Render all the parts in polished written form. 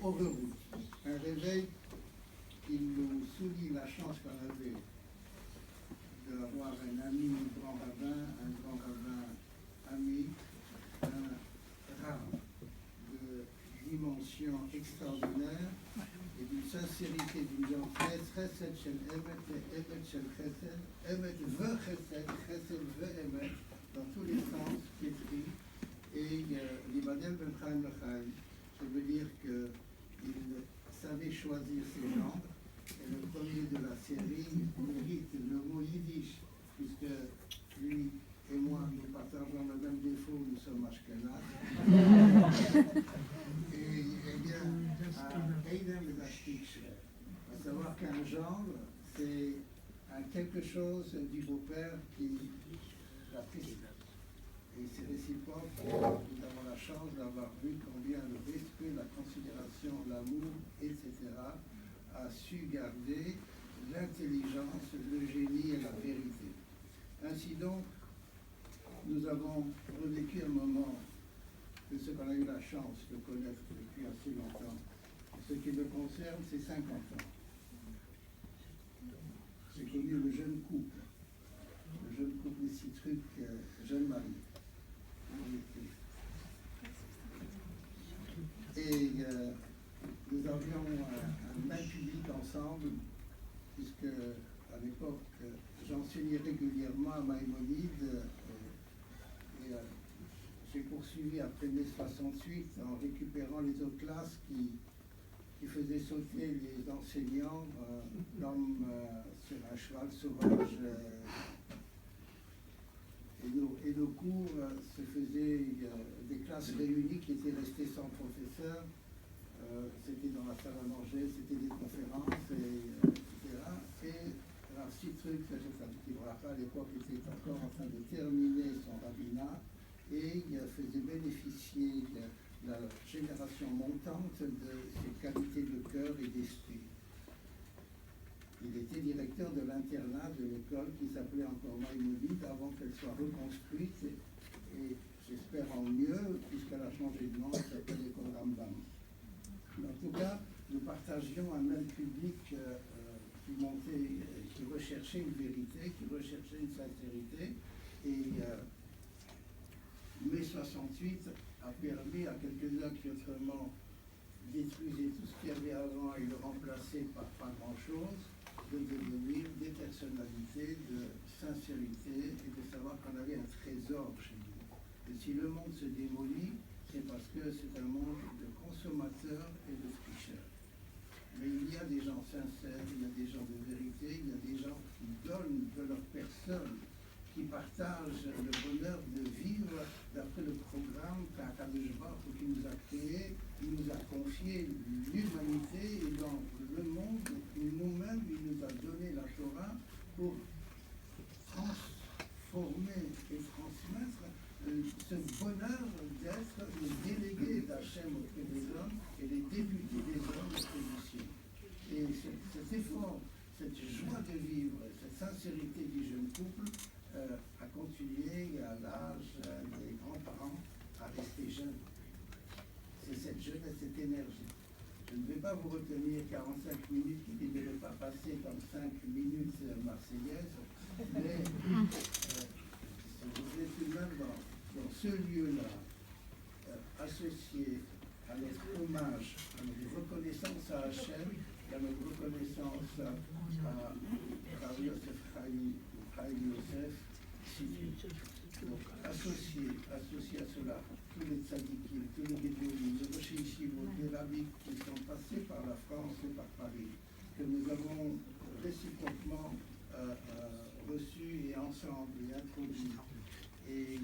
au reroute. Un réveil qui nous souligne la chance qu'on avait d'avoir un ami grand rabbin ami, un rare de dimension extraordinaire et d'une sincérité, d'une gentillesse, chesed shel emet et emet shel chesed, emet ve chesed, chesed ve emet, dans tous les sens écrits. Et l'Ibadel ben Chaim Lechaim, ça veut dire qu'il savait choisir ses genres. Et le premier de la série mérite le mot yiddish, puisque lui et moi, nous partageons le même défaut, nous sommes ashkenaz. Et bien, à Eidem et Dashtish, à savoir qu'un gendre, c'est quelque chose du beau-père qui l'apprécie. Et c'est réciproque, nous avons la chance d'avoir vu combien le respect, la considération, l'amour, etc., a su garder l'intelligence, le génie et la vérité. Ainsi donc, nous avons revécu un moment de ce qu'on a eu la chance de connaître depuis assez longtemps. Ce qui me concerne, c'est 50 ans. J'ai connu le jeune couple Citruc, jeune mari. Et nous avions un bain public ensemble, puisque à l'époque, j'enseignais régulièrement à Maïmonide et j'ai poursuivi après mai 68 en récupérant les autres classes qui faisaient sauter les enseignants comme sur un cheval sauvage. Et nos cours se faisaient des classes réunies qui étaient restées sans professeur. C'était dans la salle à manger, c'était des conférences, etc. Et Citruc, à l'époque, était encore en train de terminer son rabbinat et il faisait bénéficier la génération montante de ses qualités de cœur et d'esprit. Il était directeur de l'internat de l'école qui s'appelait encore Maïmonide avant qu'elle soit reconstruite et j'espère en mieux puisqu'elle a changé de nom, elle s'appelle l'école Rambam. En tout cas, nous partagions un même public qui montait, qui recherchait une vérité, qui recherchait une sincérité et mai 68 a permis à quelques-uns qui autrement détruisaient tout ce qu'il y avait avant et le remplaçaient par pas grand-chose, de devenir des personnalités de sincérité et de savoir qu'on avait un trésor chez nous. Et si le monde se démolit, c'est parce que c'est un monde de consommateurs et de tricheurs. Mais il y a des gens sincères, il y a des gens de vérité, il y a des gens qui donnent de leur personne, qui partagent le bonheur de vivre d'après le programme qu'Akadosh Baruch Hu qui nous a créé, qui nous a confié l'humanité et dans le monde, nous-mêmes, il nous a donné la Torah pour transformer et transmettre ce bonheur d'être les délégués d'Hachem auprès des hommes et les députés des hommes auprès du ciel. Et cet effort, cette joie de vivre, cette sincérité du jeune couple a continué à l'âge des grands-parents à rester jeunes. C'est cette jeunesse, cette énergie. Je ne vais pas vous retenir 45 minutes qui ne devaient pas passer comme 5 minutes marseillaises, mais si vous êtes tout de même dans ce lieu-là, associé à notre hommage, à notre reconnaissance à Hachem, et à notre reconnaissance à Rav Yosef Chaim Yosef, donc associé à cela, tous les tzadikim, tous les gédolim, les rochers yeshivot, les rabbis qui sont passés par la France et par Paris, que nous avons réciproquement reçus et ensemble et introduits, et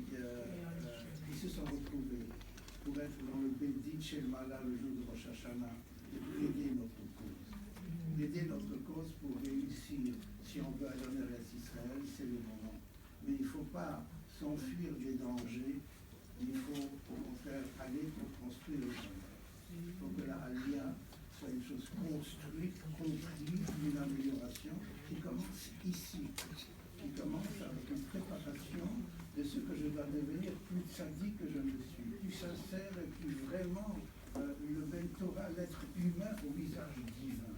ils se sont retrouvés pour être dans le Bédin Shel Mala le jour de Rosh Hashanah, et plaider notre cause. Plaider notre cause pour réussir, si on veut aller en Eretz Israël, c'est le moment. Mais il ne faut pas s'enfuir des dangers, il faut au contraire aller pour construire le bonheur. Il faut que la Aliyah soit une chose construite, comprise, une amélioration qui commence ici, qui commence avec une préparation de ce que je dois devenir plus tzaddik que je ne le suis, plus sincère et plus vraiment le Ben Torah pas l'être humain au visage divin.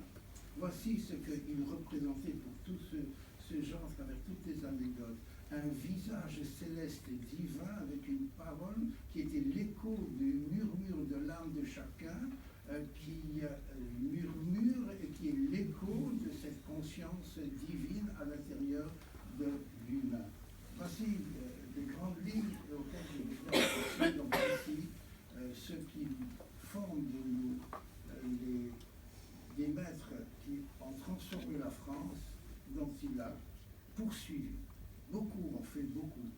Voici ce qu'il représentait pour tout ce genre, avec toutes les anecdotes. Un visage céleste et divin avec une parole qui était l'écho du murmure de l'âme de chacun, qui murmure et qui est l'écho de cette conscience divine à l'intérieur de l'humain. Voici des grandes lignes auxquelles je vais faire donc ici ce qui forment de nous des maîtres qui ont transformé la France, dont il a poursuivi. Beaucoup ont fait beaucoup.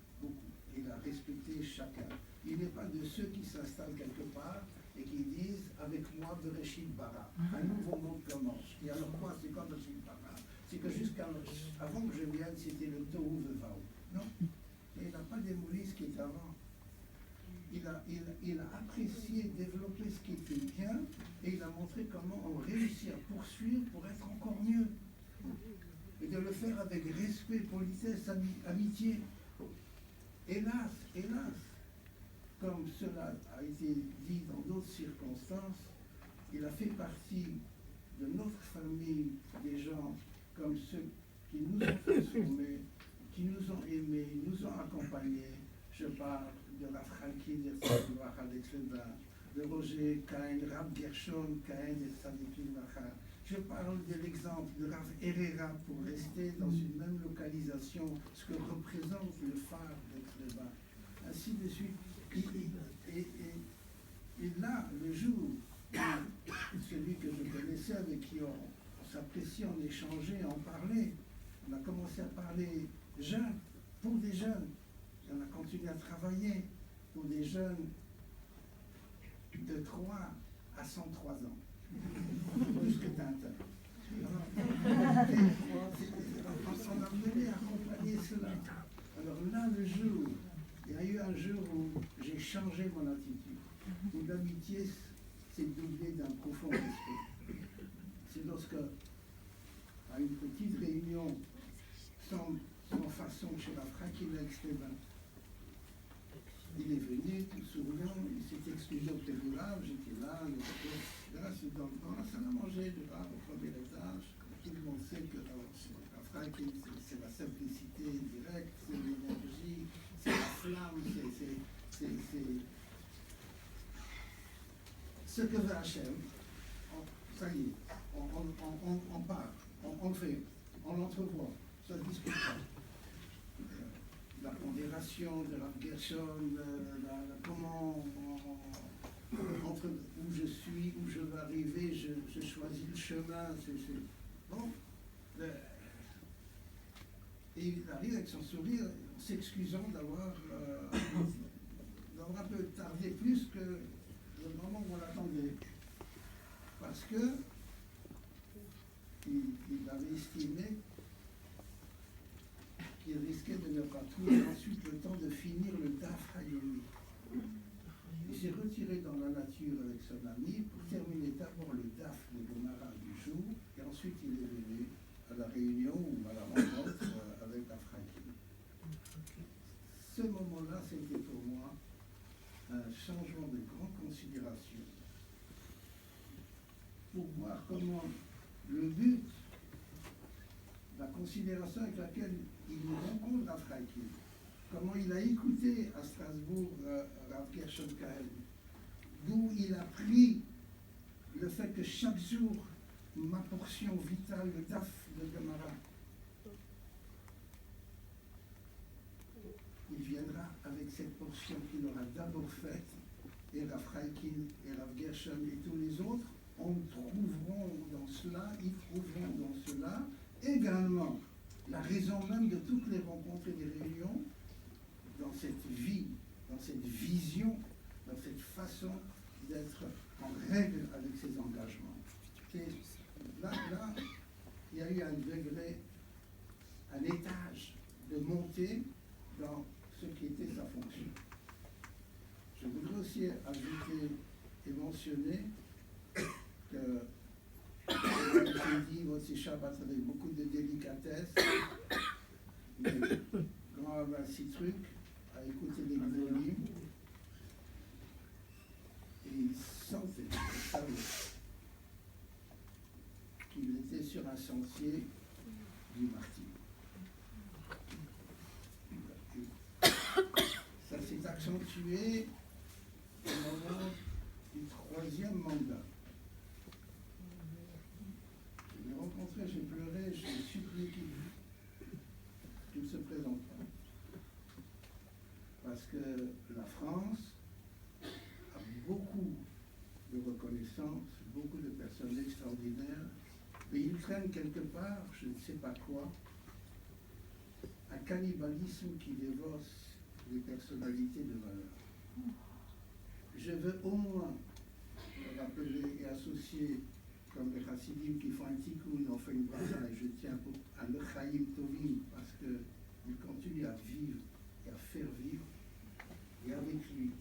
Il a respecté chacun. Il n'est pas de ceux qui s'installent quelque part et qui disent avec moi Bereshit bara, un nouveau monde commence. Et alors quoi, c'est comme Bereshit bara? C'est que avant que je vienne, c'était le Tohu Vevao. Non, et il n'a pas démoli ce qui était avant. Il a apprécié, développé ce qui était bien, et il a montré comment on réussit à poursuivre pour être encore mieux. Et de le faire avec respect, politesse, amitié. Hélas, comme cela a été dit dans d'autres circonstances, il a fait partie de notre famille des gens comme ceux qui nous ont transformés, qui nous ont aimés, nous ont accompagnés. Je parle de Rav Chalkin de Tzaddik, de Roger Cain, Rav Gershon Cain de Tzaddik. Je parle de l'exemple de Rav Herrera pour rester dans une même localisation, ce que représente le phare d'Aix-les-Bains. Ainsi de suite. Et là, le jour où celui que je connaissais, avec qui on s'appréciait, on échangeait, on parlait, on a commencé à parler jeunes, pour des jeunes. Et on a continué à travailler pour des jeunes de 3 à 103 ans. Plus que Tintin. On s'en a mené à accompagner cela. Alors là, le jour, il y a eu un jour où j'ai changé mon attitude, où l'amitié s'est doublée d'un profond respect. C'est lorsque, à une petite réunion, sans façon, chez la Franquille Aix-les-Bains, il est venu tout souriant, il s'est excusé auprès du Rav, j'étais là, c'est dans la salle à manger du Rav au premier étage. Tout le monde sait que la Franquille, c'est la simplicité directe, c'est l'énergie, c'est la flamme, c'est ce que veut Hachem. Ça y est, on part, on le fait, on l'entrevoit, ça ne discute pas. La pondération de la Gershon, comment, entre où je suis, où je veux arriver, je choisis le chemin. Bon. Et il arrive avec son sourire, s'excusant d'avoir un peu tardé plus que le moment où on l'attendait. Parce que il avait estimé qu'il risquait de ne pas trouver ensuite le temps de finir le Daf Hayomi. Il s'est retiré dans la nature avec son ami pour terminer d'abord le Daf de Gomara du jour, et ensuite il est venu à la réunion ou à la rencontre avec la Franquille. Ce moment-là, c'était pour moi un changement de grande considération pour voir comment le but, la considération avec laquelle il nous rencontre la Franquille, comment il a écouté à Strasbourg Rav Gershon Kahn, d'où il a pris le fait que chaque jour, ma portion vitale, le Daf de Gemara, il viendra avec cette portion qu'il aura d'abord faite, et Rav Franquille et Rav Gershon et tous les autres, ils trouveront dans cela également la raison même de toutes les rencontres et des réunions, dans cette vie, dans cette vision, dans cette façon d'être en règle avec ses engagements. Et là, il y a eu un degré, un étage de montée dans ce qui était sa fonction. Je voudrais aussi ajouter et mentionner que j'ai dit votre Shabbat avec beaucoup de délicatesse, mais grand Rav Sitruk a écouté les volumes et il sentait, il savait Saint-Sancier du martyr. Ça s'est accentué au moment du 3e mandat. Je l'ai rencontré, j'ai pleuré, j'ai supplié qu'il ne se présente pas. Parce que la France a beaucoup de reconnaissance, beaucoup de personnes extraordinaires, mais il traîne quelque part, je ne sais pas quoi, un cannibalisme qui dévore les personnalités de valeur. Je veux au moins rappeler et associer, comme les chassidim qui font un tikkun, on fait une bracha, et je tiens à l'Echaim Tovim, parce qu'il continue à vivre et à faire vivre. Et avec lui,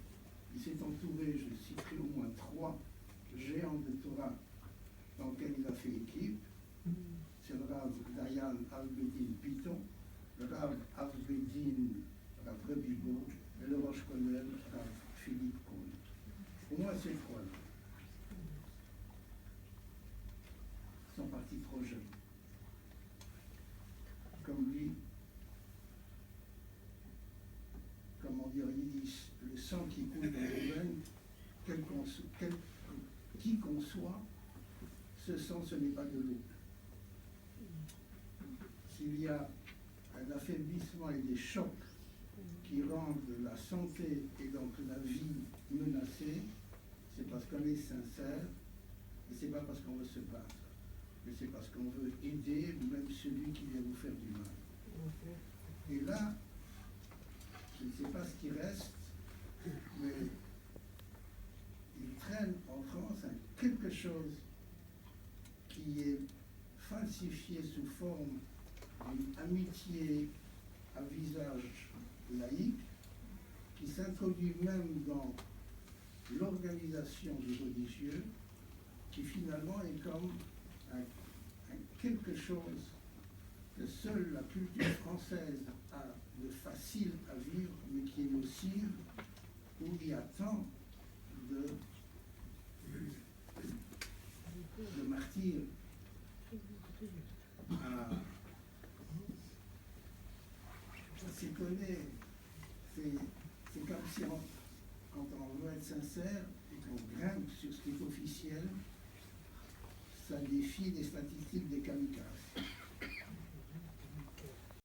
il s'est entouré, je citerai au moins 3 géants de Torah dans lesquels il a fait équipe. C'est le Rav Dayan Alvedin Piton, le Rav Alvedin Rav Rebibo et le Rosh Kolel Rav Philippe Kohn. Au moins ces 3-là sont partis trop jeunes. Comme lui, comment dire en yiddish, le sang qui coule dans les veines, qui qu'on soit, ce sang, ce n'est pas de l'eau. S'il y a un affaiblissement et des chocs qui rendent la santé et donc la vie menacée, c'est parce qu'on est sincère et c'est pas parce qu'on veut se battre, mais c'est parce qu'on veut aider même celui qui vient vous faire du mal. Et là, je ne sais pas ce qui reste, mais il traîne en France quelque chose qui est falsifié sous forme d'une amitié à visage laïque, qui s'introduit même dans l'organisation du religieux, qui finalement est comme un quelque chose que seule la culture française a de facile à vivre, mais qui est nocive, où il y a tant de martyrs à s'étonner. C'est comme si quand on veut être sincère et qu'on grimpe sur ce qui est officiel, ça défie les statistiques des kamikazes.